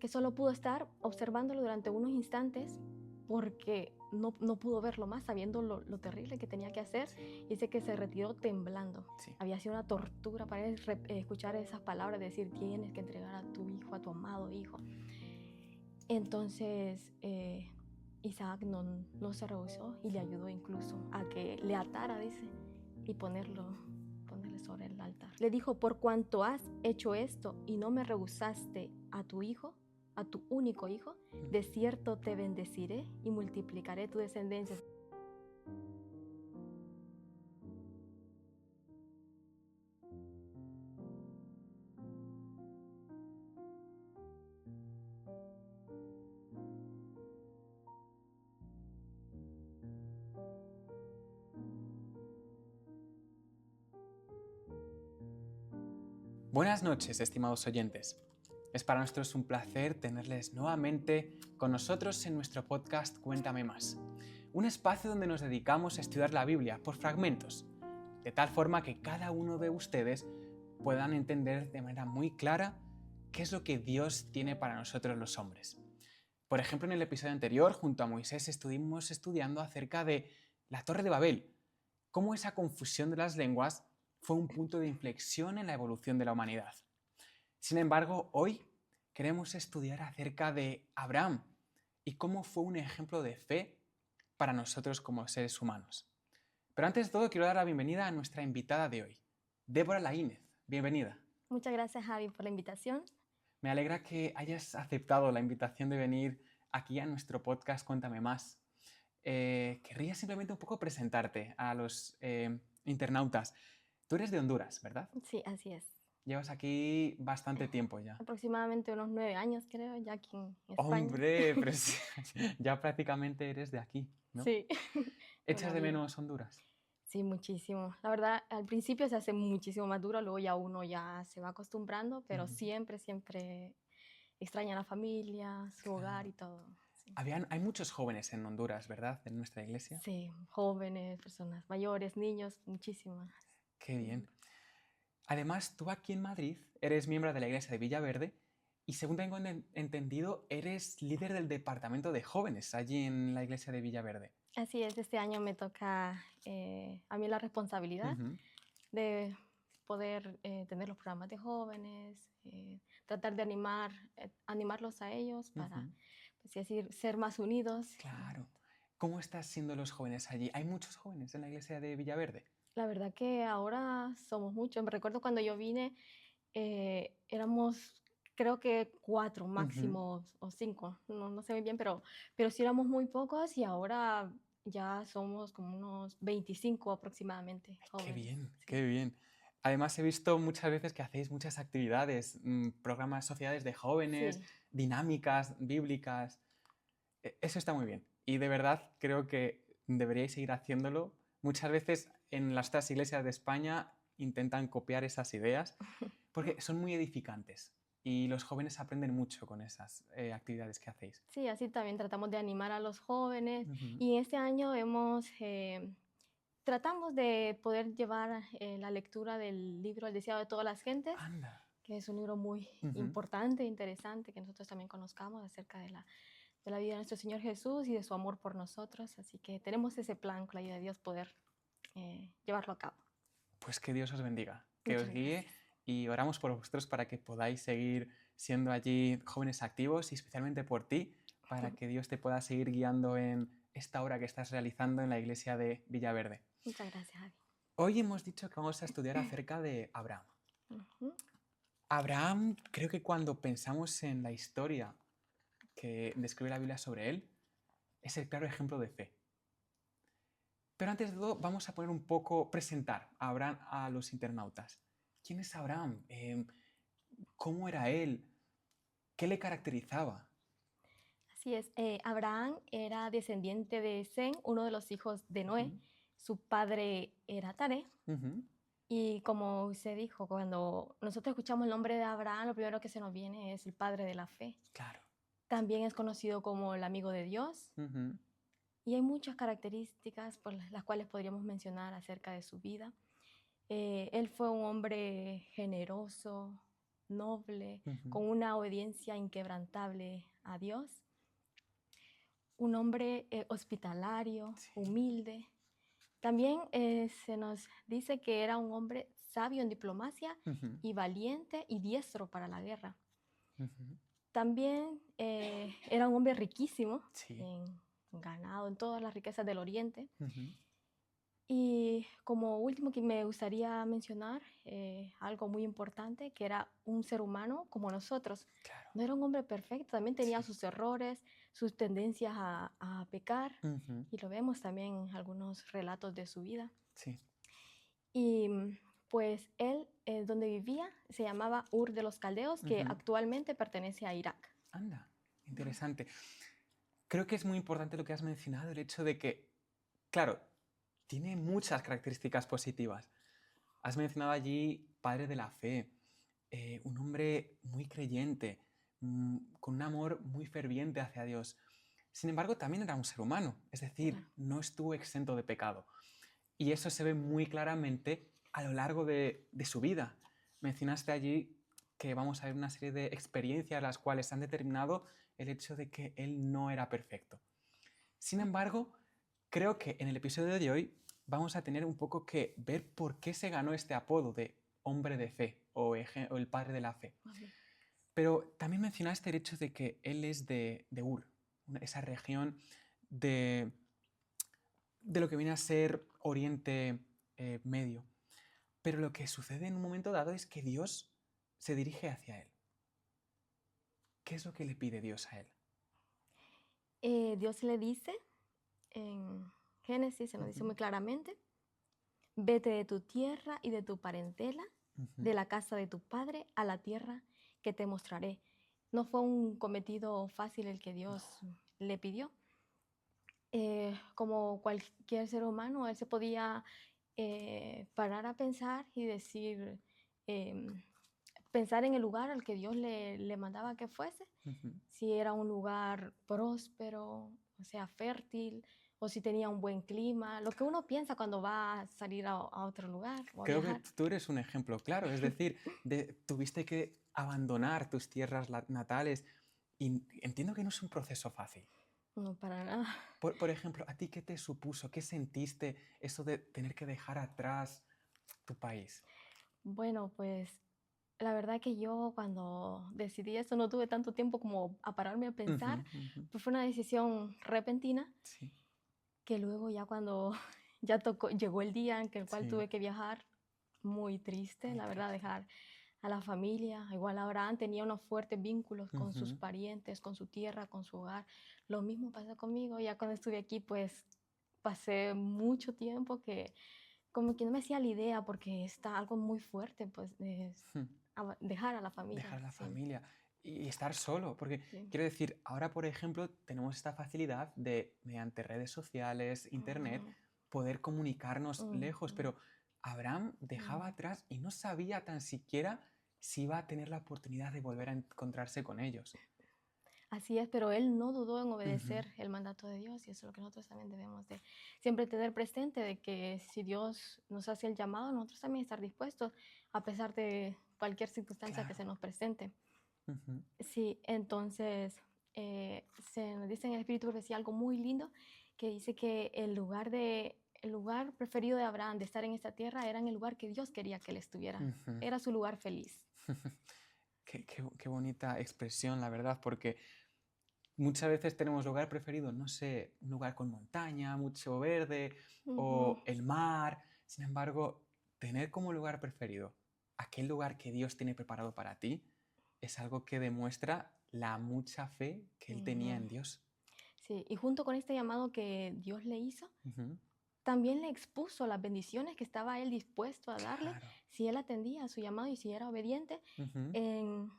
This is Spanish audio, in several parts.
que solo pudo estar observándolo durante unos instantes porque no pudo verlo más, sabiendo lo terrible que tenía que hacer. Sí, Dice que se retiró temblando. sí. Había sido una tortura para él escuchar esas palabras, decir, tienes que entregar a tu hijo, a tu amado hijo. Entonces, Isaac no se rehusó y le ayudó incluso a que le atara, dice, y ponerle sobre el altar. Le dijo, por cuanto has hecho esto y no me rehusaste a tu hijo, a tu único hijo, de cierto te bendeciré y multiplicaré tu descendencia. Buenas noches, estimados oyentes. Es para nosotros un placer tenerles nuevamente con nosotros en nuestro podcast Cuéntame Más, un espacio donde nos dedicamos a estudiar la Biblia por fragmentos, de tal forma que cada uno de ustedes puedan entender de manera muy clara qué es lo que Dios tiene para nosotros los hombres. Por ejemplo, en el episodio anterior, junto a Moisés, estuvimos estudiando acerca de la Torre de Babel, cómo esa confusión de las lenguas fue un punto de inflexión en la evolución de la humanidad. Sin embargo, hoy queremos estudiar acerca de Abraham y cómo fue un ejemplo de fe para nosotros como seres humanos. Pero antes de todo, quiero dar la bienvenida a nuestra invitada de hoy, Débora Laínez. Bienvenida. Muchas gracias, Javi, por la invitación. Me alegra que hayas aceptado la invitación de venir aquí a nuestro podcast Cuéntame Más. Querría simplemente un poco presentarte a los internautas. Tú eres de Honduras, ¿verdad? Sí, así es. Llevas aquí bastante tiempo ya. Aproximadamente unos 9 años, creo, ya aquí en España. Hombre, pero ya prácticamente eres de aquí, ¿no? Sí, ¿Echas una de vida. menos Honduras? Sí, muchísimo. La verdad, al principio se hace muchísimo más duro, luego ya uno ya se va acostumbrando, pero Ujú. siempre extraña a la familia, su hogar y Claro. todo. Sí. Hay muchos jóvenes en Honduras, ¿verdad? En nuestra iglesia. Sí, jóvenes, personas mayores, niños, muchísimas. Qué Sí. bien. Además, tú aquí en Madrid eres miembro de la iglesia de Villaverde y según tengo entendido, eres líder del departamento de jóvenes allí en la iglesia de Villaverde. Así es, este año me toca a mí la responsabilidad Ujú. de poder tener los programas de jóvenes, tratar de animarlos a ellos para, Ujú. pues, decir, ser más unidos. Claro. ¿Cómo están siendo los jóvenes allí? ¿Hay muchos jóvenes en la iglesia de Villaverde? La verdad que ahora somos muchos. Me recuerdo cuando yo vine, éramos creo que 4 Ujú. máximo o 5, no sé muy bien, pero sí éramos muy pocos y ahora ya somos como unos 25 aproximadamente Ay, qué jóvenes. bien, qué Sí, bien. Además, he visto muchas veces que hacéis muchas actividades, programas, sociedades de jóvenes, sí. dinámicas bíblicas. Eso está muy bien. Y de verdad creo que deberíais seguir haciéndolo. Muchas veces en las otras iglesias de España intentan copiar esas ideas porque son muy edificantes y los jóvenes aprenden mucho con esas actividades que hacéis. Sí, así también tratamos de animar a los jóvenes Ujú. y este año tratamos de poder llevar la lectura del libro El deseado de todas las gentes, Anda. que es un libro muy Ujú. importante, interesante, que nosotros también conozcamos acerca de la vida de nuestro Señor Jesús y de su amor por nosotros. Así que tenemos ese plan con la ayuda de Dios poder llevarlo a cabo. Pues que Dios os bendiga, que os Muchas guíe gracias. y oramos por vosotros para que podáis seguir siendo allí jóvenes activos y especialmente por ti, para que Dios te pueda seguir guiando en esta obra que estás realizando en la iglesia de Villaverde. Muchas gracias, Javi. Hoy hemos dicho que vamos a estudiar acerca de Abraham. Ujú. Abraham, creo que cuando pensamos en la historia que describe la Biblia sobre él, es el claro ejemplo de fe. Pero antes de todo, vamos a poner un poco, presentar a Abraham a los internautas. ¿Quién es Abraham? ¿Cómo era él? ¿Qué le caracterizaba? Así es, Abraham era descendiente de Sem, uno de los hijos de Noé. Ujú, Su padre era Taré. ujú. Y como usted dijo, cuando nosotros escuchamos el nombre de Abraham, lo primero que se nos viene es el padre de la fe. Claro. También es conocido como el amigo de Dios. Ujú. Y hay muchas características por las cuales podríamos mencionar acerca de su vida. Él fue un hombre generoso, noble, Ujú. con una obediencia inquebrantable a Dios. Un hombre hospitalario, Sí. humilde. También se nos dice que era un hombre sabio en diplomacia Ujú. y valiente y diestro para la guerra. Ujú. También era un hombre riquísimo Sí. en ganado, en todas las riquezas del Oriente. Ujú. Y como último que me gustaría mencionar algo muy importante, que era un ser humano como nosotros. Claro. No era un hombre perfecto, también tenía Sí. sus errores, sus tendencias a pecar, Ujú. y lo vemos también en algunos relatos de su vida. Sí. Y pues él, donde vivía, se llamaba Ur de los Caldeos, que Ujú. actualmente pertenece a Irak. Anda, interesante. Creo que es muy importante lo que has mencionado, el hecho de que, claro, tiene muchas características positivas. Has mencionado allí padre de la fe, un hombre muy creyente, con un amor muy ferviente hacia Dios. Sin embargo, también era un ser humano, es decir, Claro. no estuvo exento de pecado. Y eso se ve muy claramente a lo largo de su vida. Mencionaste allí que vamos a ver una serie de experiencias las cuales han determinado el hecho de que él no era perfecto. Sin embargo, creo que en el episodio de hoy vamos a tener un poco que ver por qué se ganó este apodo de hombre de fe o el padre de la fe. Amén. Pero también mencionaste el hecho de que él es de Ur, esa región de lo que viene a ser Oriente Medio. Pero lo que sucede en un momento dado es que Dios se dirige hacia él. ¿Qué es lo que le pide Dios a él? Dios le dice en Génesis, se nos dice Ujú. muy claramente: vete de tu tierra y de tu parentela, Ujú. de la casa de tu padre, a la tierra que te mostraré. No fue un cometido fácil el que Dios le pidió. Como cualquier ser humano, él se podía parar a pensar y decir, em, pensar en el lugar al que Dios le mandaba que fuese, Ujú. si era un lugar próspero, o sea, fértil, o si tenía un buen clima, lo que uno piensa cuando va a salir a otro lugar o a Creo que viajar. tú eres un ejemplo claro, es decir, tuviste que abandonar tus tierras natales y entiendo que no es un proceso fácil. No, para nada. Por ejemplo, ¿a ti qué te supuso? ¿Qué sentiste eso de tener que dejar atrás tu país? Bueno, pues la verdad que yo cuando decidí eso no tuve tanto tiempo como a pararme a Ujú. pensar, Ujú. pues fue una decisión repentina Sí, que luego ya cuando ya tocó, llegó el día en que el cual sí, tuve que viajar, muy triste, muy la verdad, triste. dejar a la familia. Igual Abraham tenía unos fuertes vínculos con sus Ujú. parientes, con su tierra, con su hogar. Lo mismo pasó conmigo. Ya cuando estuve aquí, pues pasé mucho tiempo que como que no me hacía la idea porque está algo muy fuerte, pues Hmm. dejar a la familia. Dejar a la Sí, familia y estar solo, porque sí. quiero decir, ahora por ejemplo tenemos esta facilidad de, mediante redes sociales, internet, Ujú, poder comunicarnos lejos, ujú, pero Abraham dejaba ujú. atrás y no sabía tan siquiera si iba a tener la oportunidad de volver a encontrarse con ellos. Así es, pero él no dudó en Ujú. obedecer el mandato de Dios y eso es lo que nosotros también debemos de siempre tener presente, de que si Dios nos hace el llamado, nosotros también estar dispuestos a pesar de cualquier circunstancia que Claro. se nos presente. Ujú. Sí, entonces se nos dice en el Espíritu Profecía algo muy lindo que dice que el lugar preferido de Abraham de estar en esta tierra era en el lugar que Dios quería que él estuviera. Ujú. Era su lugar feliz. Qué bonita expresión, la verdad, porque muchas veces tenemos lugar preferido, no sé, un lugar con montaña, mucho verde Ujú, o el mar. Sin embargo, tener como lugar preferido aquel lugar que Dios tiene preparado para ti es algo que demuestra la mucha fe que él tenía ujú. en Dios. Sí, y junto con este llamado que Dios le hizo, Ujú. también le expuso las bendiciones que estaba él dispuesto a darle Claro. si él atendía a su llamado y si era obediente. Ujú. En,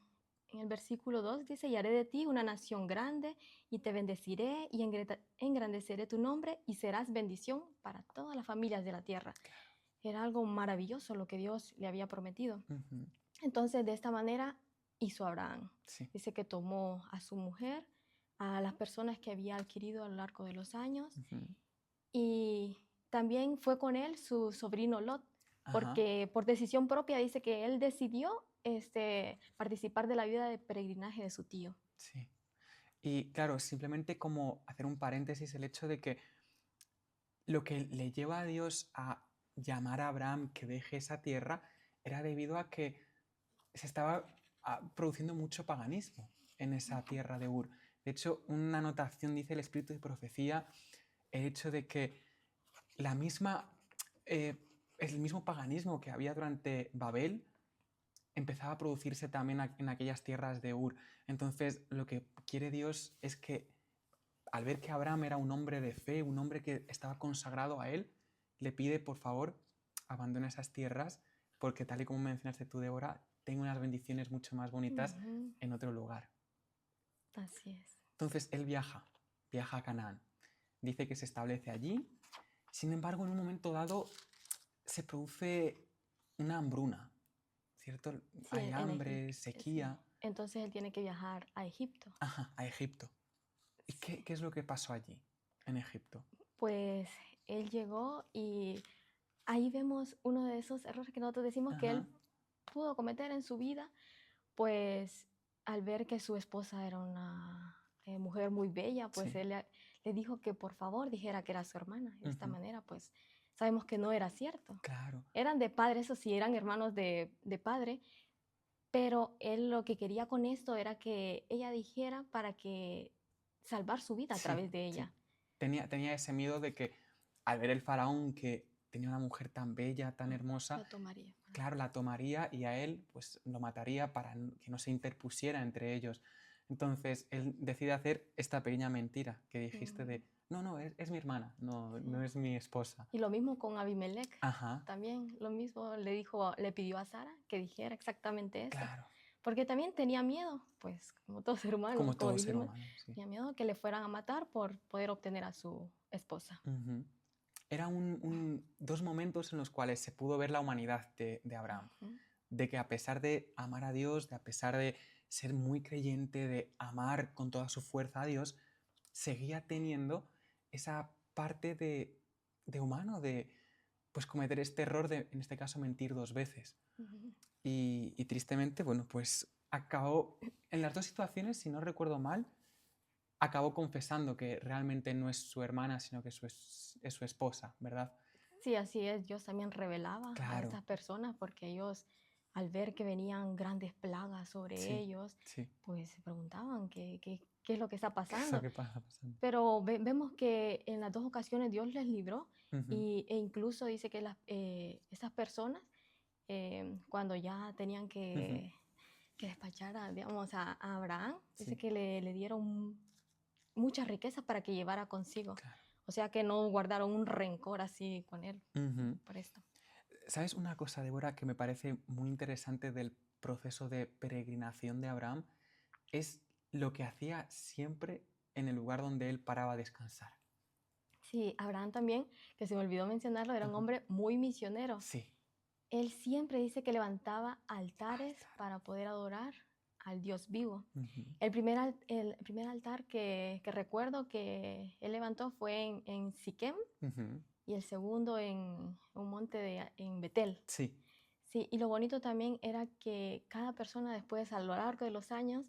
en el versículo 2 dice, y haré de ti una nación grande y te bendeciré y engrandeceré tu nombre y serás bendición para todas las familias de la tierra. Era algo maravilloso lo que Dios le había prometido. Ujú. Entonces, de esta manera hizo Abraham. Sí. Dice que tomó a su mujer, a las personas que había adquirido a lo largo de los años, Ujú. y también fue con él su sobrino Lot, Ajá. porque por decisión propia dice que él decidió participar de la vida de peregrinaje de su tío. Sí. Y claro, simplemente como hacer un paréntesis, el hecho de que lo que le lleva a Dios a llamar a Abraham que deje esa tierra era debido a que se estaba produciendo mucho paganismo en esa tierra de Ur. De hecho, una anotación dice el espíritu de profecía, el hecho de que la misma, el mismo paganismo que había durante Babel empezaba a producirse también en aquellas tierras de Ur. Entonces, lo que quiere Dios es que al ver que Abraham era un hombre de fe, un hombre que estaba consagrado a él, le pide, por favor, abandone esas tierras, porque tal y como mencionaste tú, Débora, tengo unas bendiciones mucho más bonitas Ujú. en otro lugar. Así es. Entonces él viaja a Canaán. Dice que se establece allí. Sin embargo, en un momento dado se produce una hambruna, ¿cierto? Sí, Hay en hambre, Egipto. Sí. sequía. Entonces él tiene que viajar a Egipto. Ajá, a Egipto. ¿Y Sí. qué es lo que pasó allí, en Egipto? Pues él llegó y ahí vemos uno de esos errores que nosotros decimos que Ajá, él pudo cometer en su vida, pues al ver que su esposa era una mujer muy bella, pues sí. él le dijo que por favor dijera que era su hermana. Y de esta Ujú, manera, pues sabemos que no era cierto. claro, Eran de padre, eso sí, eran hermanos de padre, pero él lo que quería con esto era que ella dijera para que salvar su vida a sí, través de sí. ella. Tenía ese miedo de que al ver el faraón que tenía una mujer tan bella, tan hermosa, Lo tomaría. claro, la tomaría y a él pues lo mataría para que no se interpusiera entre ellos. Entonces él decide hacer esta pequeña mentira que dijiste Mm, de, no, no, es mi hermana, no, sí. no es mi esposa. Y lo mismo con Abimelech. Ajá, También lo mismo le dijo, le pidió a Sara que dijera exactamente eso. claro, Porque también tenía miedo, pues como todo ser humano, como como todo ser dijimos, humano, sí. tenía miedo que le fueran a matar por poder obtener a su esposa. Ujú. Era dos momentos en los cuales se pudo ver la humanidad de Abraham. Ujú. De que a pesar de amar a Dios, de a pesar de ser muy creyente, de amar con toda su fuerza a Dios, seguía teniendo esa parte de humano, de pues cometer este error de, en este caso, mentir dos veces. Ujú. Y tristemente, bueno, pues acabó, en las dos situaciones, si no recuerdo mal, acabó confesando que realmente no es su hermana, sino que es su esposa, ¿verdad? Sí, así es. Dios también revelaba a Claro, estas personas porque ellos, al ver que venían grandes plagas sobre sí, ellos, sí. pues se preguntaban qué es lo que está ¿Qué es lo pasando. que pasa pasando? Pero vemos que en las dos ocasiones Dios les libró Ujú, e incluso dice que esas personas, cuando ya tenían ujú, que despachar digamos, a Abraham, dice sí, que le dieron muchas riquezas para que llevara consigo. claro. O sea que no guardaron un rencor así con él Ujú. por esto. ¿Sabes una cosa, Débora, que me parece muy interesante del proceso de peregrinación de Abraham? Es lo que hacía siempre en el lugar donde él paraba a descansar. Sí, Abraham también, que se me olvidó mencionarlo, era un Ujú. hombre muy misionero. Sí, Él siempre dice que levantaba altares altar. para poder adorar al Dios vivo. Ujú, El primer altar que recuerdo que él levantó fue en Siquem ujú. y el segundo en un monte en Betel. Sí, Sí, y lo bonito también era que cada persona después, a lo largo de los años,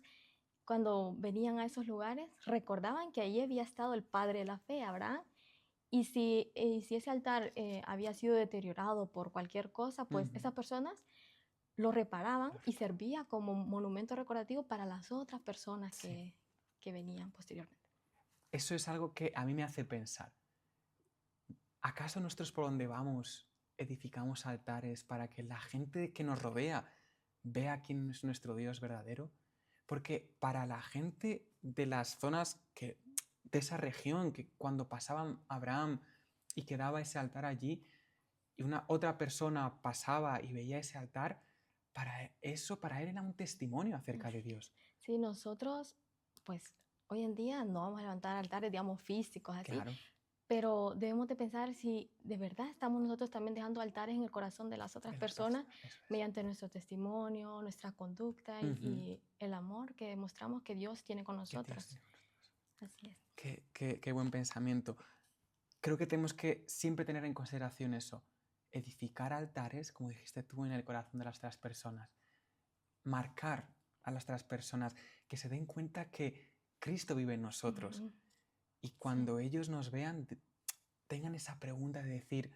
cuando venían a esos lugares, recordaban que allí había estado el padre de la fe, Abraham, y si ese altar había sido deteriorado por cualquier cosa, pues ujú, esas personas lo reparaban lo y reparo. servía como monumento recordativo para las otras personas Sí. que venían posteriormente. Eso es algo que a mí me hace pensar. ¿Acaso nosotros por donde vamos edificamos altares para que la gente que nos rodea vea quién es nuestro Dios verdadero? Porque para la gente de las zonas de esa región, que cuando pasaban Abraham y quedaba ese altar allí, y una otra persona pasaba y veía ese altar, para él era un testimonio acerca de Dios. Sí, nosotros, pues hoy en día no vamos a levantar altares, digamos, físicos así, Claro, pero debemos de pensar si de verdad estamos nosotros también dejando altares en el corazón de las otras de las personas personas, eso es. mediante nuestro testimonio, nuestra conducta Ujú, y el amor que demostramos que Dios tiene con que Dios nosotros. tiene con nosotros. Así es. Qué buen pensamiento. Creo que tenemos que siempre tener en consideración eso, edificar altares, como dijiste tú, en el corazón de las otras personas. marcar a las otras personas, que se den cuenta que Cristo vive en nosotros. Ujú. Y cuando ellos nos vean, tengan esa pregunta de decir,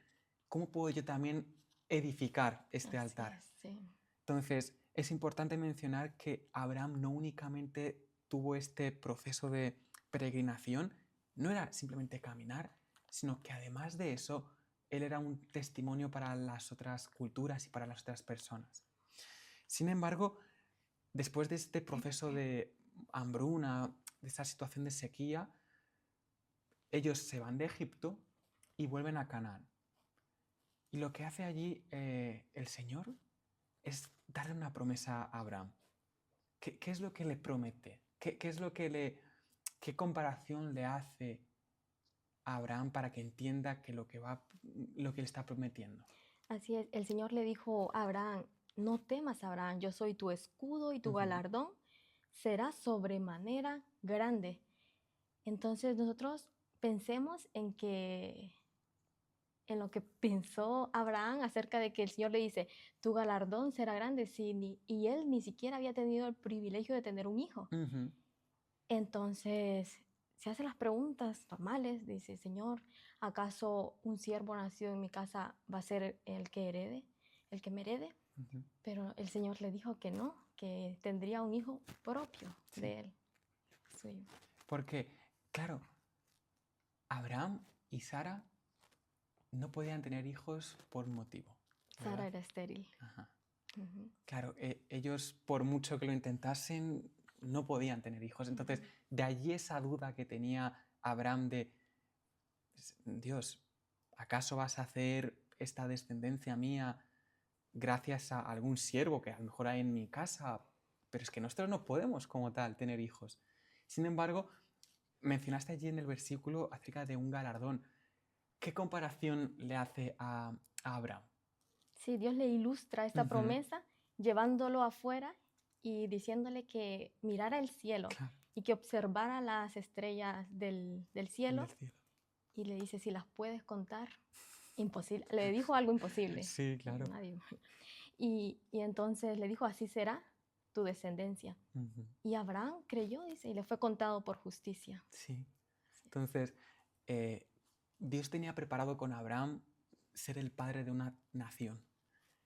¿cómo puedo yo también edificar este Así altar? es, sí. Entonces, es importante mencionar que Abraham no únicamente tuvo este proceso de peregrinación, no era simplemente caminar, sino que además de eso, él era un testimonio para las otras culturas y para las otras personas. Sin embargo, después de este proceso de hambruna, de esta situación de sequía, ellos se van de Egipto y vuelven a Canaán. Y lo que hace allí el Señor es darle una promesa a Abraham. ¿Qué es lo que le promete? ¿Qué es lo que qué comparación le hace a Abraham para que entienda que lo que le está prometiendo? Así es, el Señor le dijo a Abraham, no temas, Abraham, yo soy tu escudo y tu Ujú. galardón será sobremanera grande. Entonces nosotros pensemos en lo que pensó Abraham acerca de que el Señor le dice, tu galardón será grande, y él ni siquiera había tenido el privilegio de tener un hijo. Ujú. Entonces se hace las preguntas normales, dice, Señor, ¿acaso un siervo nacido en mi casa va a ser el que me herede? Ujú. Pero el Señor le dijo que no, que tendría un hijo propio Sí. de él, suyo. Porque, claro, Abraham y Sara no podían tener hijos por un motivo, Sara ¿verdad? era estéril. Ajá. Ujú. Claro, ellos por mucho que lo intentasen, no podían tener hijos. Entonces, Ujú. de allí esa duda que tenía Abraham de, Dios, ¿acaso vas a hacer esta descendencia mía gracias a algún siervo que a lo mejor hay en mi casa? Pero es que nosotros no podemos como tal tener hijos. Sin embargo, mencionaste allí en el versículo acerca de un galardón. ¿Qué comparación le hace a Abraham? Sí, Dios le ilustra esta Ujú. promesa llevándolo afuera y diciéndole que mirara el cielo Claro, y que observara las estrellas del cielo del cielo. y le dice, si las puedes contar, imposible. Le dijo algo imposible. Sí, claro. Nadie. Y entonces le dijo, así será tu descendencia. Ujú. Y Abraham creyó, dice, y le fue contado por justicia. Sí. Así es. Entonces, eh, Dios tenía preparado con Abraham ser el padre de una nación.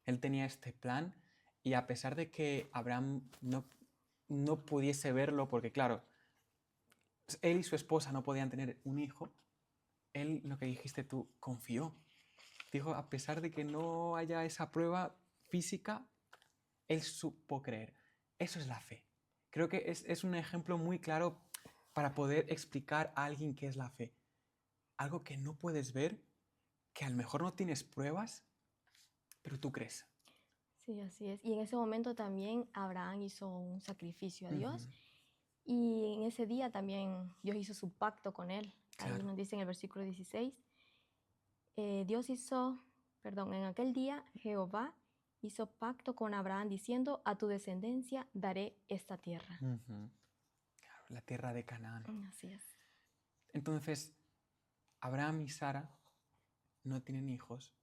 Él tenía este plan y a pesar de que Abraham no pudiese verlo, porque claro, él y su esposa no podían tener un hijo, él, lo que dijiste tú, confió. Dijo, a pesar de que no haya esa prueba física, él supo creer. Eso es la fe. Creo que es un ejemplo muy claro para poder explicar a alguien qué es la fe. Algo que no puedes ver, que a lo mejor no tienes pruebas, pero tú crees. Sí, así es. Y en ese momento también Abraham hizo un sacrificio a Ujú. Dios. Y en ese día también Dios hizo su pacto con él. Ahí Claro. nos dice en el versículo 16, Dios hizo, perdón, en aquel día Jehová hizo pacto con Abraham diciendo, a tu descendencia daré esta tierra. Ujú. Claro, la tierra de Canaán. Así es. Entonces, Abraham y Sara no tienen hijos,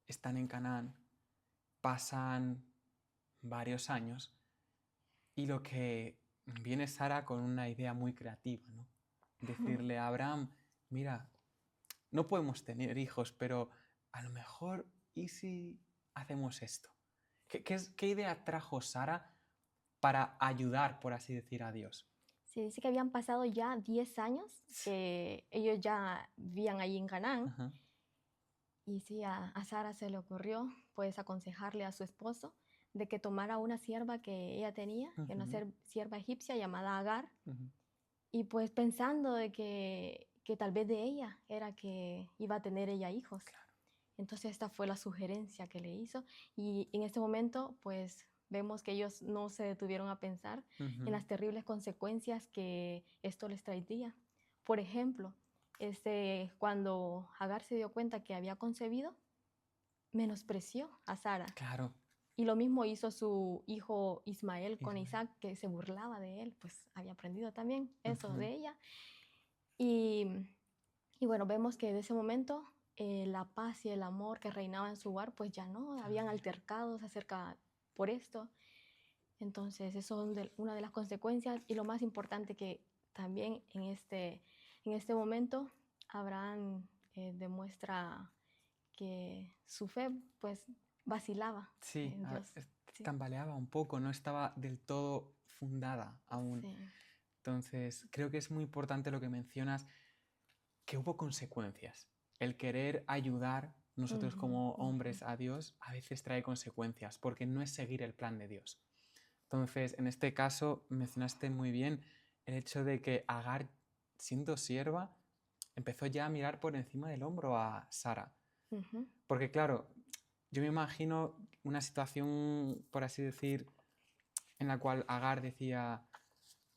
están en Canaán, pasan varios años y lo que viene Sara con una idea muy creativa, ¿no? Decirle a Abraham, mira, no podemos tener hijos, pero a lo mejor, ¿y si hacemos esto? ¿Qué idea trajo Sara para ayudar, por así decir, a Dios? Se dice que habían pasado ya 10 años que ellos ya vivían ahí en Canaán. Ajá. Y sí, a Sara se le ocurrió pues aconsejarle a su esposo de que tomara una sierva que ella tenía, una Ujú. sierva egipcia llamada Agar, Ujú. y pues pensando de que tal vez de ella era que iba a tener ella hijos. Claro. Entonces esta fue la sugerencia que le hizo y en este momento pues vemos que ellos no se detuvieron a pensar en Ujú. las terribles consecuencias que esto les traería. Por ejemplo, cuando Agar se dio cuenta que había concebido, menospreció a Sara. Claro. Y lo mismo hizo su hijo Ismael con Ismael. Isaac, que se burlaba de él, pues había aprendido también eso Ujú. de ella. Y, y bueno, vemos que de ese momento la paz y el amor que reinaba en su hogar, pues ya no, Ya no habían había. altercados acerca por esto. Entonces, eso es una de las consecuencias y lo más importante que también en este momento Abraham demuestra que su fe pues vacilaba Sí, en Dios. Sí, tambaleaba un poco, no estaba del todo fundada aún. sí. Entonces, creo que es muy importante lo que mencionas, que hubo consecuencias. El querer ayudar nosotros Ujú, como ujú. hombres a Dios a veces trae consecuencias, porque no es seguir el plan de Dios. Entonces, en este caso, mencionaste muy bien el hecho de que Agar, siendo sierva, empezó ya a mirar por encima del hombro a Sara. Ujú. Porque claro, yo me imagino una situación, por así decir, en la cual Agar decía,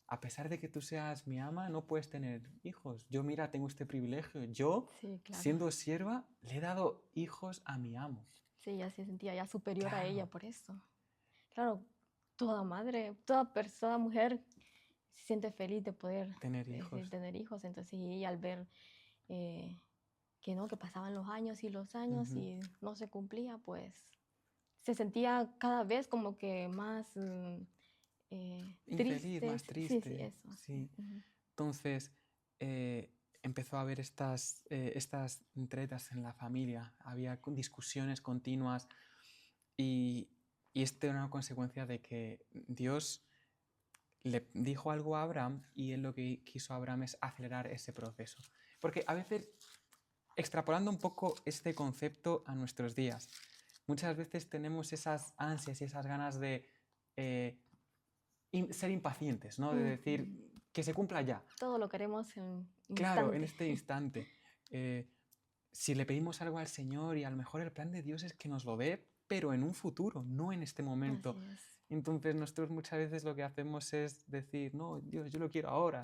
a pesar de que tú seas mi ama, no puedes tener hijos. Yo, mira, tengo este privilegio. Yo, Sí, claro. siendo sierva, le he dado hijos a mi amo. Sí, ella se sentía ya superior a ella Claro, por eso. Claro, toda madre, toda persona, mujer, se siente feliz de poder tener de hijos. tener hijos. Entonces, y ella al ver eh, que no, que pasaban los años Ujú. y no se cumplía, pues se sentía cada vez como que más Infeliz, triste. más Sí, sí, triste, eso, sí. sí. Ujú. Entonces, empezó a haber estas tretas en la familia, había discusiones continuas y, y esto era una consecuencia de que Dios le dijo algo a Abraham y él lo que quiso Abraham es acelerar ese proceso. Porque a veces, extrapolando un poco este concepto a nuestros días, muchas veces tenemos esas ansias y esas ganas de ser impacientes, ¿no? De decir Ujú. que se cumpla ya. Todo lo queremos en Claro, en instante. este instante. eh, si le pedimos algo al Señor y a lo mejor el plan de Dios es que nos lo dé, pero en un futuro, no en este momento. Así es. Entonces nosotros muchas veces lo que hacemos es decir, no, Dios, yo lo quiero ahora,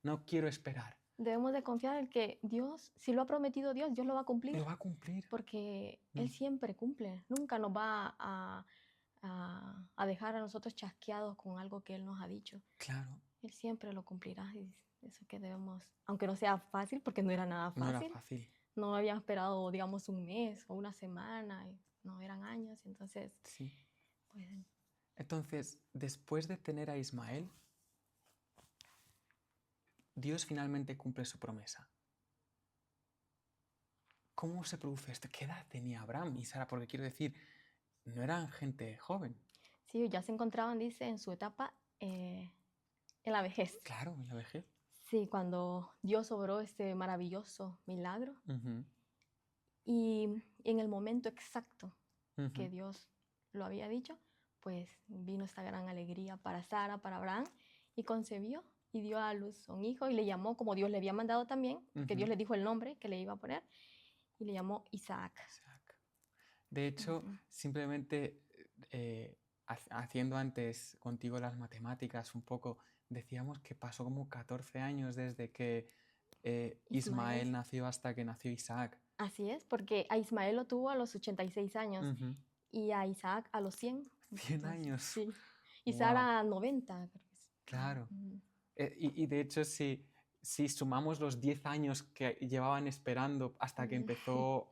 no quiero esperar. Debemos de confiar en que Dios, si lo ha prometido Dios, Dios lo va a cumplir, Lo va a cumplir. porque Mm, Él siempre cumple, nunca nos va a dejar a nosotros chasqueados con algo que Él nos ha dicho. claro, Él siempre lo cumplirá y eso que debemos, aunque no sea fácil, porque no era nada no era fácil, fácil. no habían esperado, digamos, un mes o una semana, no eran años, entonces, Sí. pues, Entonces, después de tener a Ismael, Dios finalmente cumple su promesa. ¿Cómo se produce esto? ¿Qué edad tenía Abraham y Sara? Porque quiero decir, no eran gente joven. sí, ya se encontraban, dice, en su etapa en la vejez. Claro, en la vejez. Sí, cuando Dios obró este maravilloso milagro Ujú, y en el momento exacto ujú, que Dios lo había dicho, pues vino esta gran alegría para Sara, para Abraham, y concebió y dio a luz un hijo y le llamó como Dios le había mandado también, porque ujú. Dios le dijo el nombre que le iba a poner, y le llamó Isaac. Isaac. De hecho, Ujú. simplemente haciendo antes contigo las matemáticas un poco, decíamos que pasó como 14 años desde que Ismael. Ismael nació hasta que nació Isaac. Así es, porque a Ismael lo tuvo a los 86 años Ujú. y a Isaac a los 100. 100 Entonces, años. sí. Y Wow, Sara 90, creo que es. claro. Ujú. Y de hecho, si sumamos los 10 años que llevaban esperando hasta que empezó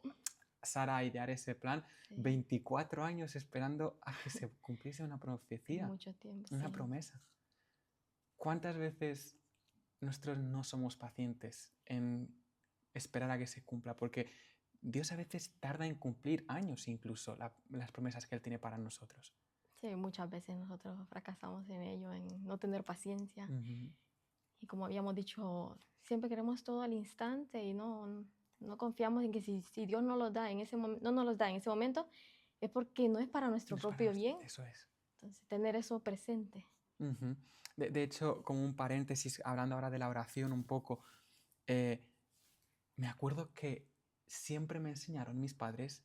Sara a idear ese plan, Sí, 24 años esperando a que se cumpliese una es profecía, mucho tiempo, una sí. promesa. ¿Cuántas veces nosotros no somos pacientes en esperar a que se cumpla? Porque Dios a veces tarda en cumplir años incluso las promesas que Él tiene para nosotros. Sí, muchas veces nosotros fracasamos en ello, en no tener paciencia. Ujú. Y como habíamos dicho, siempre queremos todo al instante y no confiamos en que si Dios no los da en ese no nos los da en ese momento, es porque no es para nuestro No es para propio bien. eso es. Entonces, tener eso presente. Ujú. De hecho, como un paréntesis, hablando ahora de la oración un poco, eh, me acuerdo que siempre me enseñaron mis padres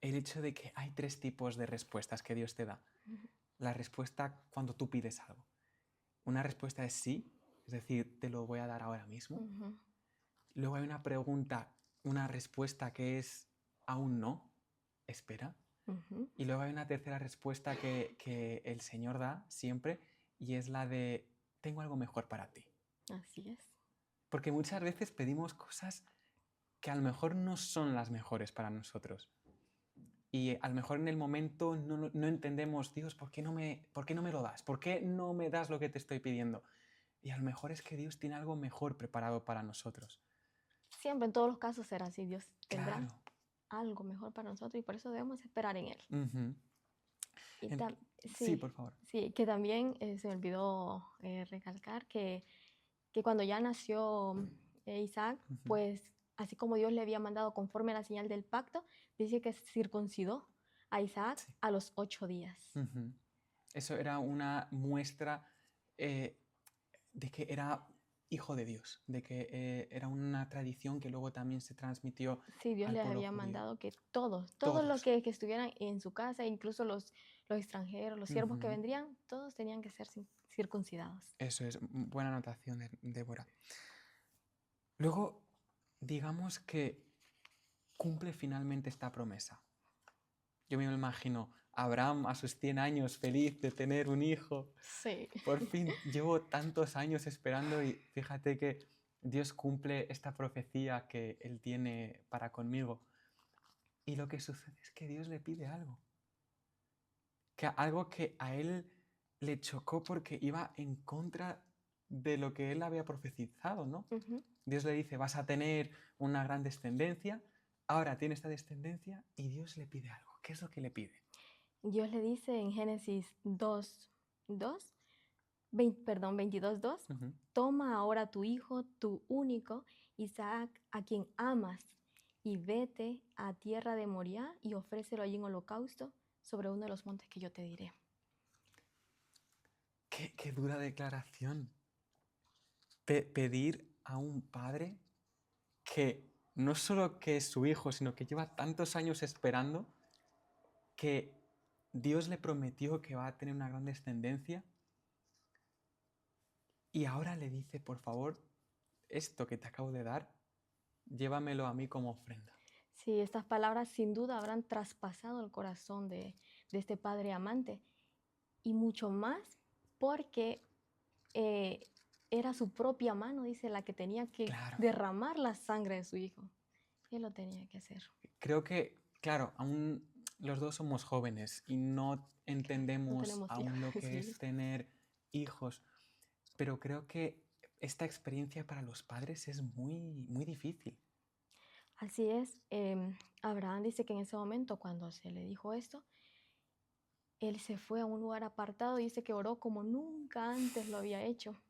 el hecho de que hay tres tipos de respuestas que Dios te da. Ujú, La respuesta cuando tú pides algo. Una respuesta es sí, es decir, te lo voy a dar ahora mismo. ujú, Luego hay una pregunta, una respuesta que es aún no, espera. ujú. Y luego hay una tercera respuesta que el Señor da siempre y es la de tengo algo mejor para ti. Así es. Porque muchas veces pedimos cosas que a lo mejor no son las mejores para nosotros. Y a lo mejor en el momento no entendemos, Dios, por qué no me lo das? ¿Por qué no me das lo que te estoy pidiendo? Y a lo mejor es que Dios tiene algo mejor preparado para nosotros. Siempre, en todos los casos será así. Dios tendrá Claro. algo mejor para nosotros y por eso debemos esperar en Él. Ujú. Y Ent- sí, sí, por favor. sí, que también se me olvidó recalcar que cuando ya nació Isaac, Ujú. pues así como Dios le había mandado conforme a la señal del pacto, dice que circuncidó a Isaac Sí. a los 8 días. Ujú. Eso era una muestra de que era hijo de Dios, de que era una tradición que luego también se transmitió Sí, Dios al les pueblo había judío. mandado que todos los Todos. que estuvieran en su casa, incluso los extranjeros, los siervos que Ujú. vendrían, todos tenían que ser circuncidados. Eso es buena anotación, Débora. Luego, digamos que cumple finalmente esta promesa. Yo me imagino a Abraham a sus 100 años feliz de tener un hijo. Sí. Por fin, llevo tantos años esperando y fíjate que Dios cumple esta profecía que Él tiene para conmigo. Y lo que sucede es que Dios le pide algo. Algo que a Él le chocó porque iba en contra de lo que Él había profetizado, ¿no? Ujú. Dios le dice, vas a tener una gran descendencia, ahora tiene esta descendencia y Dios le pide algo. ¿Qué es lo que le pide? Dios le dice en Génesis 22:2, Ujú. toma ahora tu hijo, tu único, Isaac, a quien amas, y vete a tierra de Moriah y ofrécelo allí en holocausto sobre uno de los montes que yo te diré. Qué dura declaración. Pedir a un padre que no solo que es su hijo, sino que lleva tantos años esperando, que Dios le prometió que va a tener una gran descendencia y ahora le dice, por favor, esto que te acabo de dar, llévamelo a mí como ofrenda. Sí, estas palabras sin duda habrán traspasado el corazón de este padre amante y mucho más porque eh, era su propia mano, dice, la que tenía que Claro. derramar la sangre de su hijo. Él lo tenía que hacer. Creo que, claro, aún los dos somos jóvenes y no entendemos No tenemos aún lo hijos, que sí. es tener hijos, pero creo que esta experiencia para los padres es muy, muy difícil. Así es. Abraham dice que en ese momento, cuando se le dijo esto, él se fue a un lugar apartado y dice que oró como nunca antes lo había hecho.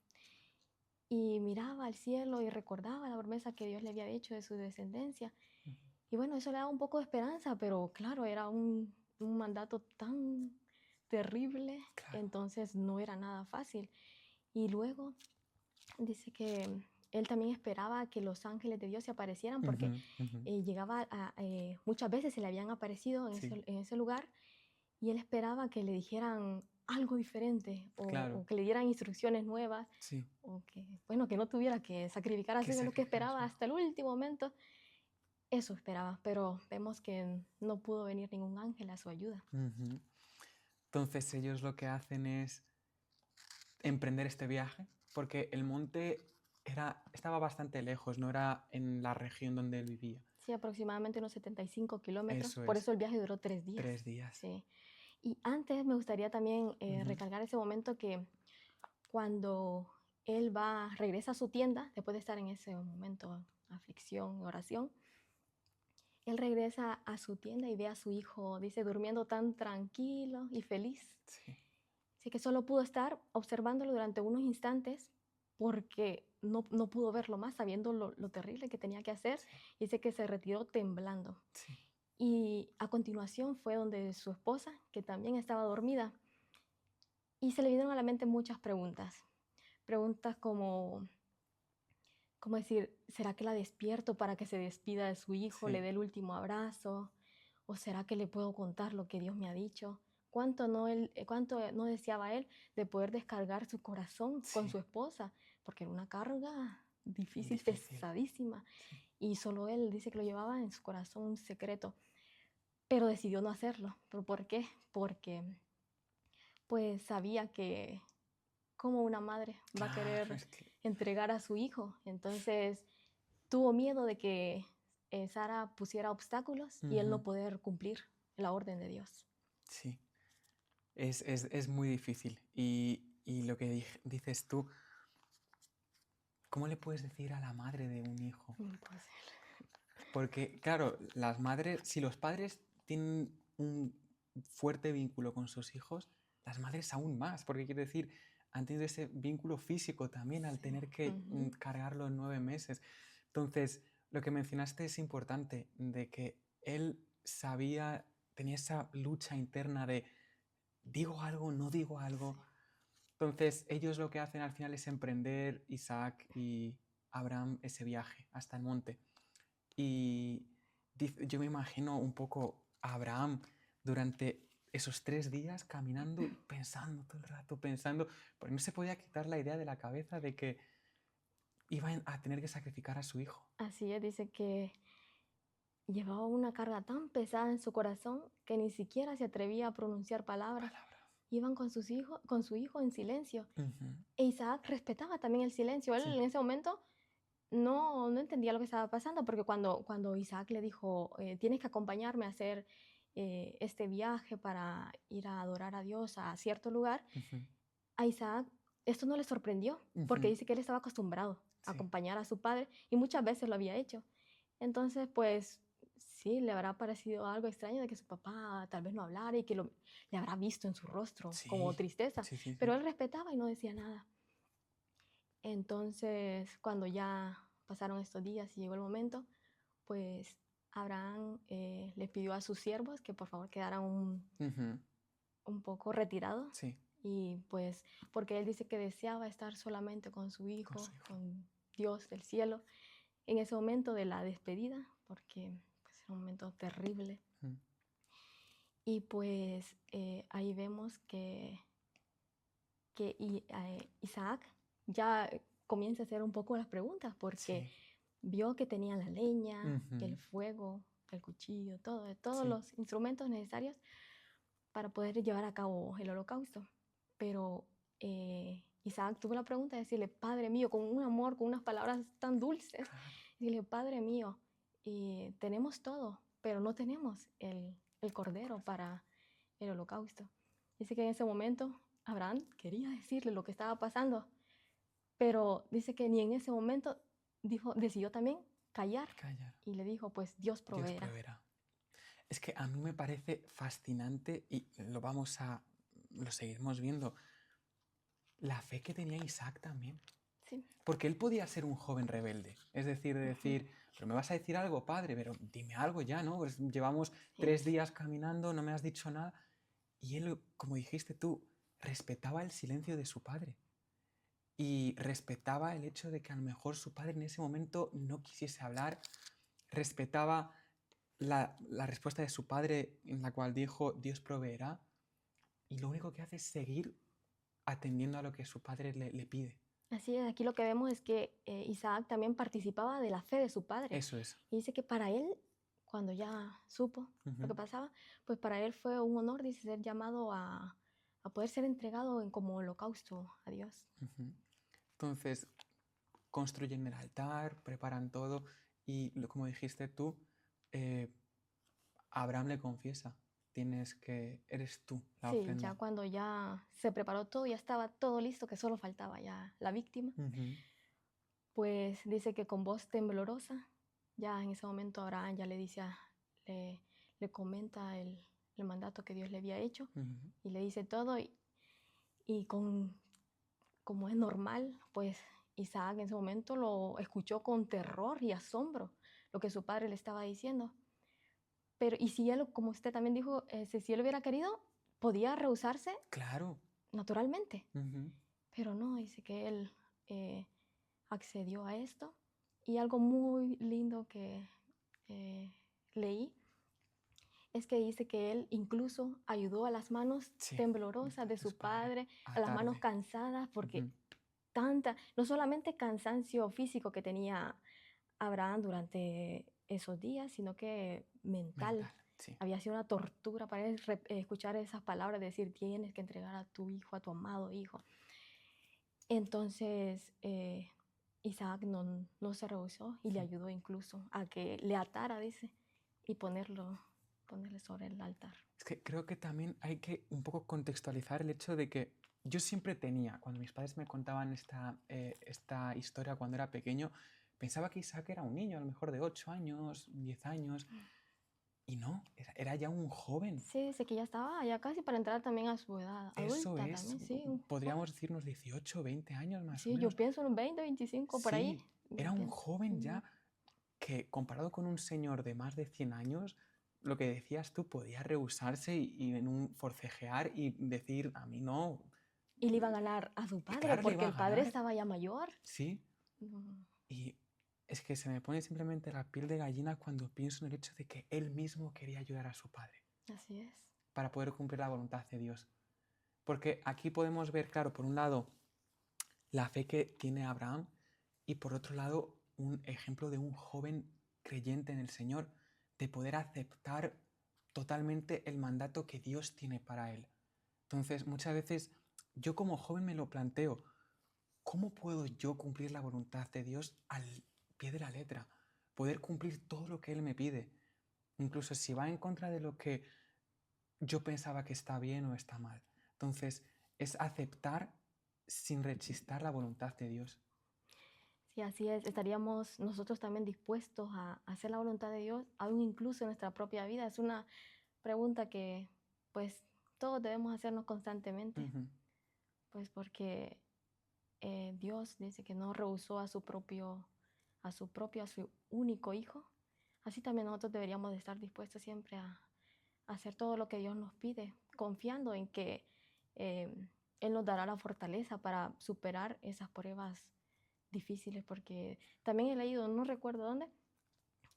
Y miraba al cielo y recordaba la promesa que Dios le había hecho de su descendencia. Y bueno, eso le daba un poco de esperanza, pero claro, era un mandato tan terrible, Claro. entonces no era nada fácil. Y luego dice que él también esperaba que los ángeles de Dios se aparecieran porque llegaba muchas veces se le habían aparecido Sí. en ese lugar y él esperaba que le dijeran algo diferente Claro. o que le dieran instrucciones nuevas Sí. o que, bueno, que no tuviera que sacrificar así, sino que esperaba hasta el último momento. Eso esperaba, pero vemos que no pudo venir ningún ángel a su ayuda. Entonces ellos lo que hacen es emprender este viaje, porque el monte estaba bastante lejos, no era en la región donde él vivía. Sí, aproximadamente unos 75 kilómetros. Eso Por es. eso el viaje duró 3 días. 3 días. Sí. Y antes me gustaría también recalcar ese momento que cuando él regresa a su tienda, después de estar en ese momento aflicción, oración, él regresa a su tienda y ve a su hijo, dice, durmiendo tan tranquilo y feliz. Sí. Dice que solo pudo estar observándolo durante unos instantes porque no pudo verlo más, sabiendo lo terrible que tenía que hacer. Sí. Dice que se retiró temblando. Sí. Y a continuación fue donde su esposa, que también estaba dormida, y se le vinieron a la mente muchas preguntas. Preguntas como decir, ¿será que la despierto para que se despida de su hijo, Sí. le dé el último abrazo? ¿O será que le puedo contar lo que Dios me ha dicho? ¿Cuánto no deseaba él de poder descargar su corazón con Sí. su esposa? Porque era una carga difícil, Difícil. pesadísima. Sí. Y solo él dice que lo llevaba en su corazón un secreto. Pero decidió no hacerlo. ¿Pero por qué? Porque pues sabía que como una madre va a Claro, querer es que entregar a su hijo. Entonces tuvo miedo de que Sara pusiera obstáculos y él no poder cumplir la orden de Dios. Sí, es muy difícil. Y lo que dices tú, ¿cómo le puedes decir a la madre de un hijo? Imposible. Porque, claro, las madres, si los padres tienen un fuerte vínculo con sus hijos, las madres aún más, porque quiero decir, han tenido ese vínculo físico también al Sí. tener que cargarlo en 9 meses. Entonces, lo que mencionaste es importante, de que él sabía, tenía esa lucha interna de digo algo, no digo algo. Sí. Entonces, ellos lo que hacen al final es emprender, Isaac y Abraham, ese viaje hasta el monte. Y yo me imagino un poco a Abraham durante esos 3 días caminando y pensando todo el rato, pensando, porque no se podía quitar la idea de la cabeza de que iban a tener que sacrificar a su hijo. Así es, dice que llevaba una carga tan pesada en su corazón que ni siquiera se atrevía a pronunciar palabras. Iban con su hijo en silencio. Ujú. E Isaac respetaba también el silencio. Él Sí. en ese momento no entendía lo que estaba pasando, porque cuando Isaac le dijo, tienes que acompañarme a hacer este viaje para ir a adorar a Dios a cierto lugar, Ujú. a Isaac esto no le sorprendió, porque Ujú. dice que él estaba acostumbrado a Sí. acompañar a su padre y muchas veces lo había hecho. Entonces, pues sí, le habrá parecido algo extraño de que su papá tal vez no hablara y que le habrá visto en su rostro como Sí. tristeza, Sí, sí, pero sí. él respetaba y no decía nada. Entonces, cuando ya pasaron estos días y llegó el momento, pues Abraham le pidió a sus siervos que por favor quedaran Ujú. un poco retirados. Sí, Y pues, porque él dice que deseaba estar solamente con su con hijo, su hijo. con Dios del cielo, en ese momento de la despedida, porque pues, era un momento terrible. Mm. Y pues ahí vemos que Isaac ya comienza a hacer un poco las preguntas, porque Sí. vio que tenían la leña, Ujú. el fuego, el cuchillo, todos Sí. los instrumentos necesarios para poder llevar a cabo el holocausto. Pero Isaac tuvo la pregunta de decirle, Padre mío, con un amor, con unas palabras tan dulces, Claro. decirle, Padre mío, tenemos todo, pero no tenemos el cordero para el holocausto. Dice que en ese momento Abraham quería decirle lo que estaba pasando, pero dice que ni en ese momento decidió también callar Callar. y le dijo, pues Dios Dios proveerá. proveerá. Es que a mí me parece fascinante y lo seguiremos viendo, la fe que tenía Isaac también. Sí. Porque él podía ser un joven rebelde. Es decir, pero me vas a decir algo, padre, pero dime algo ya, ¿no? Pues llevamos 3 días caminando, no me has dicho nada. Y él, como dijiste tú, respetaba el silencio de su padre. Y respetaba el hecho de que a lo mejor su padre en ese momento no quisiese hablar. Respetaba la respuesta de su padre en la cual dijo, Dios proveerá. Y lo único que hace es seguir atendiendo a lo que su padre le pide. Así es, aquí lo que vemos es que Isaac también participaba de la fe de su padre. Eso es. Y dice que para él, cuando ya supo lo que Ujú. pasaba, pues para él fue un honor, dice, ser llamado a poder ser entregado como holocausto a Dios. Ujú. Entonces, construyen el altar, preparan todo y, como dijiste tú, eh, Abraham le confiesa, eres tú la Sí, ya ofrenda. cuando ya se preparó todo, ya estaba todo listo, que solo faltaba ya la víctima, Ujú. pues dice que con voz temblorosa, ya en ese momento Abraham ya le dice, le comenta el mandato que Dios le había hecho Ujú. y le dice todo y como es normal, pues Isaac en ese momento lo escuchó con terror y asombro lo que su padre le estaba diciendo. Pero, y si él, como usted también dijo, si él hubiera querido, podía rehusarse Claro. naturalmente. Ujú. Pero no, dice que él accedió a esto. Y algo muy lindo que leí es que dice que él incluso ayudó a las manos Sí, temblorosas de su padre, a las manos tarde. cansadas, porque Ujú. no solamente cansancio físico que tenía Abraham durante esos días, sino que mental. Mental, sí. Había sido una tortura para él escuchar esas palabras, de decir, tienes que entregar a tu hijo, a tu amado hijo. Entonces, Isaac no se rehusó y le ayudó incluso a que le atara, dice, y ponerlo ponerle sobre el altar. Es que creo que también hay que un poco contextualizar el hecho de que yo siempre tenía, cuando mis padres me contaban esta historia cuando era pequeño, pensaba que Isaac era un niño, a lo mejor de 8 años, 10 años, y no, era ya un joven. Sí, dice que ya estaba ya casi para entrar también a su edad Eso adulta es, también, sí. Un podríamos joven. decir unos 18, 20 años más o Sí, yo menos. pienso unos 20, 25 por ahí. Sí, Yo era un pienso. joven Ujú. ya que comparado con un señor de más de 100 años, lo que decías tú, podía rehusarse y en un forcejear y decir, a mí no. Y le iba a ganar a su Y padre, claro, le porque iba a el padre ganar, estaba ya mayor. sí. No, Y es que se me pone simplemente la piel de gallina cuando pienso en el hecho de que él mismo quería ayudar a su padre así es. para poder cumplir la voluntad de Dios. Porque aquí podemos ver, claro, por un lado, la fe que tiene Abraham y por otro lado, un ejemplo de un joven creyente en el Señor, de poder aceptar totalmente el mandato que Dios tiene para él. Entonces, muchas veces yo como joven me lo planteo, ¿cómo puedo yo cumplir la voluntad de Dios al pie de la letra? Poder cumplir todo lo que Él me pide, incluso si va en contra de lo que yo pensaba que está bien o está mal. Entonces, es aceptar sin rechistar la voluntad de Dios. Sí, así es. Estaríamos nosotros también dispuestos a hacer la voluntad de Dios, aún incluso en nuestra propia vida. Es una pregunta que, pues, todos debemos hacernos constantemente, Ujú. pues, porque Dios dice que no rehusó a su único hijo. Así también nosotros deberíamos de estar dispuestos siempre a hacer todo lo que Dios nos pide, confiando en que eh, Él nos dará la fortaleza para superar esas pruebas difíciles, porque también he leído, no recuerdo dónde,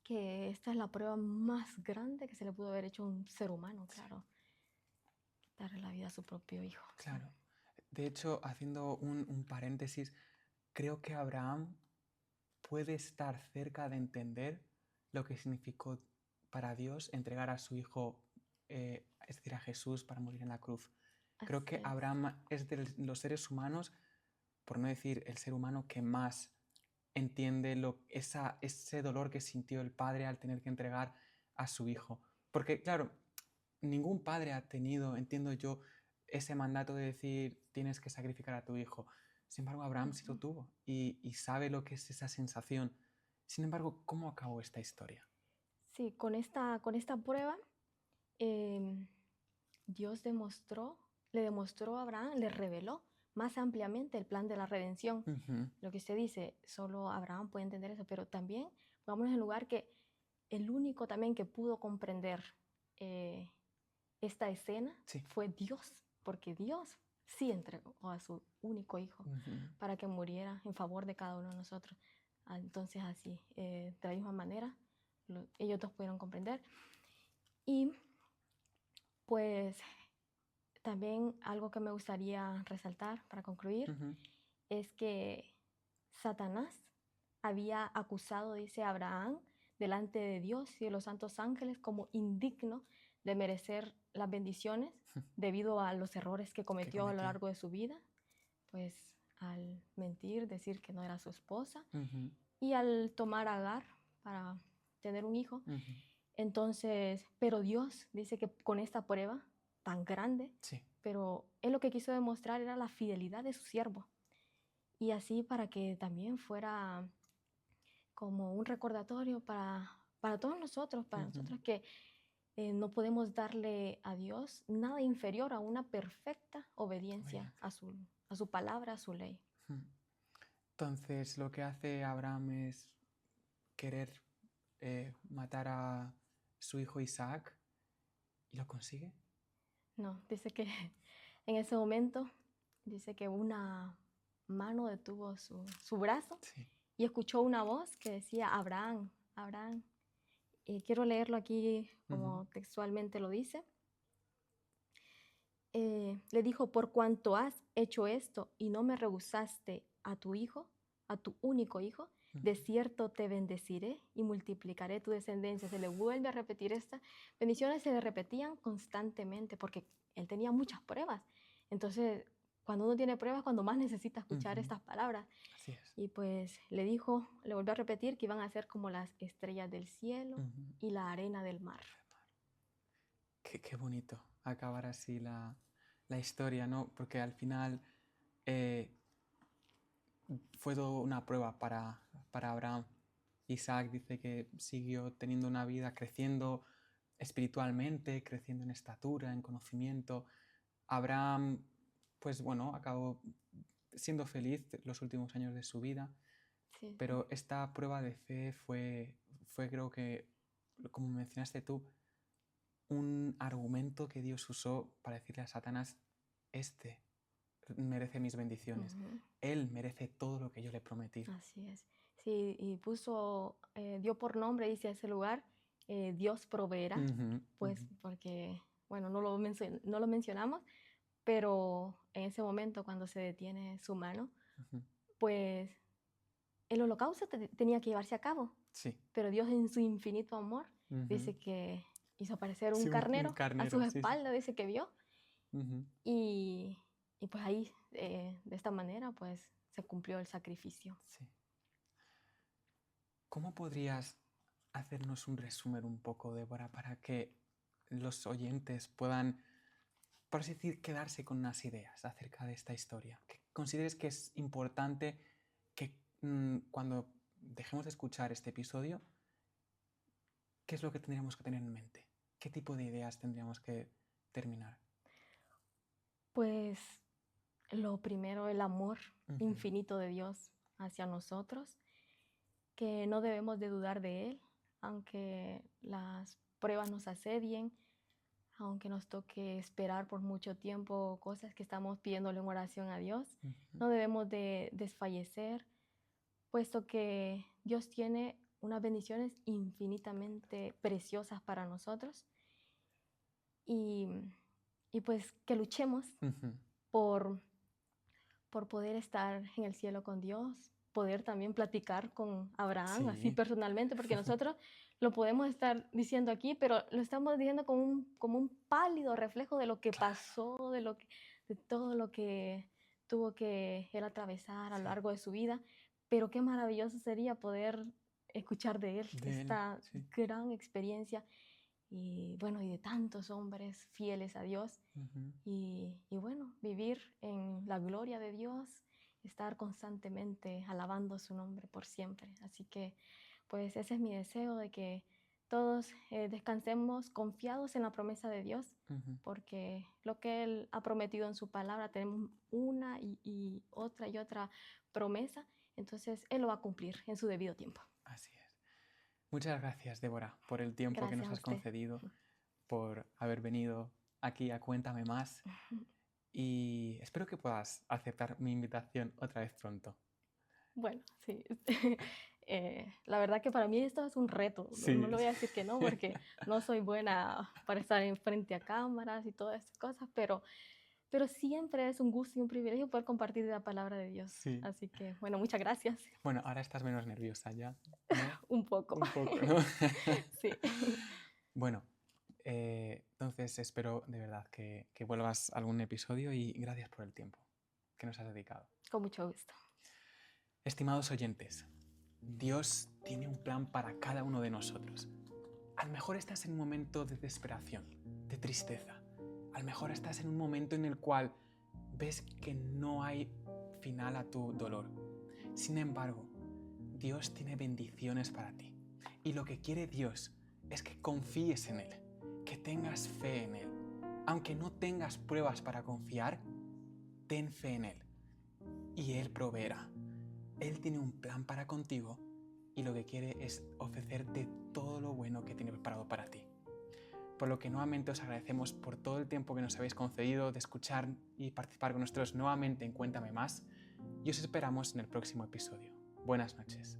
que esta es la prueba más grande que se le pudo haber hecho a un ser humano, claro, darle la vida a su propio hijo. Sí. Claro. De hecho, haciendo un paréntesis, creo que Abraham puede estar cerca de entender lo que significó para Dios entregar a su hijo, es decir, a Jesús para morir en la cruz. Creo Así que es. Abraham es de los seres humanos, por no decir el ser humano que más entiende ese dolor que sintió el padre al tener que entregar a su hijo. Porque, claro, ningún padre ha tenido, entiendo yo, ese mandato de decir tienes que sacrificar a tu hijo. Sin embargo, Abraham sí lo Ujú. tuvo y sabe lo que es esa sensación. Sin embargo, ¿cómo acabó esta historia? Sí, con esta prueba, em, Dios le demostró a Abraham, le reveló más ampliamente el plan de la redención. Ujú. Lo que usted dice, solo Abraham puede entender eso, pero también vámonos en lugar que el único también que pudo comprender eh, esta escena Sí. fue Dios, porque Dios sí entregó a su único hijo Ujú. para que muriera en favor de cada uno de nosotros. Entonces así, de la misma manera, ellos dos pudieron comprender. Y pues también algo que me gustaría resaltar para concluir Ujú. es que Satanás había acusado, dice Abraham, delante de Dios y de los santos ángeles como indigno de merecer las bendiciones debido a los errores que ¿Qué cometió a lo cometió? largo de su vida, pues al mentir, decir que no era su esposa Ujú. y al tomar a Agar para tener un hijo. Ujú. Entonces, pero Dios dice que con esta prueba tan grande, Sí. pero él lo que quiso demostrar era la fidelidad de su siervo. Y así para que también fuera como un recordatorio para todos nosotros, para Ujú. nosotros que no podemos darle a Dios nada inferior a una perfecta obediencia Obediencia. a su palabra, a su ley. Ujú. Entonces, lo que hace Abraham es querer matar a su hijo Isaac y lo consigue. No, dice que en ese momento, dice que una mano detuvo su brazo Sí. y escuchó una voz que decía, Abraham, Abraham. Y quiero leerlo aquí Ujú. como textualmente lo dice. Le dijo, por cuanto has hecho esto y no me rehusaste a tu hijo, a tu único hijo, de Ujú. cierto te bendeciré y multiplicaré tu descendencia. Se le vuelve a repetir esta. Bendiciones se le repetían constantemente porque él tenía muchas pruebas. Entonces, cuando uno tiene pruebas, cuando más necesita escuchar Ujú. estas palabras. Así es. Y pues le dijo, le volvió a repetir que iban a ser como las estrellas del cielo Ujú. y la arena del mar. Qué bonito acabar así la historia, ¿no? Porque al final fue toda una prueba para Abraham. Isaac dice que siguió teniendo una vida creciendo espiritualmente, creciendo en estatura, en conocimiento. Abraham, pues bueno, acabó siendo feliz los últimos años de su vida, Sí, sí. pero esta prueba de fe fue creo que, como mencionaste tú, un argumento que Dios usó para decirle a Satanás, este merece mis bendiciones, Ujú, él merece todo lo que yo le prometí. así es. Sí, y dio por nombre, dice a ese lugar, Dios proveerá, Ujú, pues ujú, porque, bueno, no lo mencionamos, pero en ese momento cuando se detiene su mano, ujú. pues el holocausto tenía que llevarse a cabo, Sí. pero Dios en su infinito amor Ujú. dice que hizo aparecer un Sí, un carnero a sus carnero, sí, sí. espaldas, dice que vio, Ujú. y, y pues ahí, de esta manera, pues se cumplió el sacrificio. Sí. ¿Cómo podrías hacernos un resumen un poco, Débora, para que los oyentes puedan, por así decir, quedarse con unas ideas acerca de esta historia? ¿Que consideres que es importante que cuando dejemos de escuchar este episodio, qué es lo que tendríamos que tener en mente? ¿Qué tipo de ideas tendríamos que terminar? Pues lo primero, el amor Ujú, infinito de Dios hacia nosotros, que no debemos de dudar de Él, aunque las pruebas nos asedien, aunque nos toque esperar por mucho tiempo cosas que estamos pidiéndole en oración a Dios, ujú. no debemos de desfallecer, puesto que Dios tiene unas bendiciones infinitamente preciosas para nosotros y, y pues que luchemos Ujú. por poder estar en el cielo con Dios, poder también platicar con Abraham así Sí. personalmente, porque nosotros lo podemos estar diciendo aquí, pero lo estamos diciendo como un pálido reflejo de lo que Claro. pasó, de todo lo que tuvo que él atravesar a lo Sí. largo de su vida. Pero qué maravilloso sería poder escuchar de él De él, esta sí. gran experiencia y bueno, y de tantos hombres fieles a Dios Ujú. y bueno, vivir en la gloria de Dios, estar constantemente alabando su nombre por siempre. Así que, pues ese es mi deseo de que todos descansemos confiados en la promesa de Dios, Ujú. porque lo que Él ha prometido en su palabra, tenemos una y otra promesa, entonces Él lo va a cumplir en su debido tiempo. Así es. Muchas gracias, Débora, por el tiempo que Gracias nos a has usted. concedido, por haber venido aquí a Cuéntame Más y espero que puedas aceptar mi invitación otra vez pronto. Bueno, sí. La verdad que para mí esto es un reto. No Sí. le voy a decir que no, porque no soy buena para estar en frente a cámaras y todas esas cosas, pero siempre es un gusto y un privilegio poder compartir la palabra de Dios. Sí. Así que, bueno, muchas gracias. Bueno, ahora estás menos nerviosa ya, ¿no? Un poco. Un poco, ¿no? Sí. Bueno, entonces espero de verdad que vuelvas a algún episodio y gracias por el tiempo que nos has dedicado. Con mucho gusto. Estimados oyentes, Dios tiene un plan para cada uno de nosotros. A lo mejor estás en un momento de desesperación, de tristeza. A lo mejor estás en un momento en el cual ves que no hay final a tu dolor. Sin embargo, Dios tiene bendiciones para ti. Y lo que quiere Dios es que confíes en Él, que tengas fe en Él. Aunque no tengas pruebas para confiar, ten fe en Él y Él proveerá. Él tiene un plan para contigo y lo que quiere es ofrecerte todo lo bueno que tiene preparado para ti. Por lo que nuevamente os agradecemos por todo el tiempo que nos habéis concedido de escuchar y participar con nosotros nuevamente en Cuéntame Más y os esperamos en el próximo episodio. Buenas noches.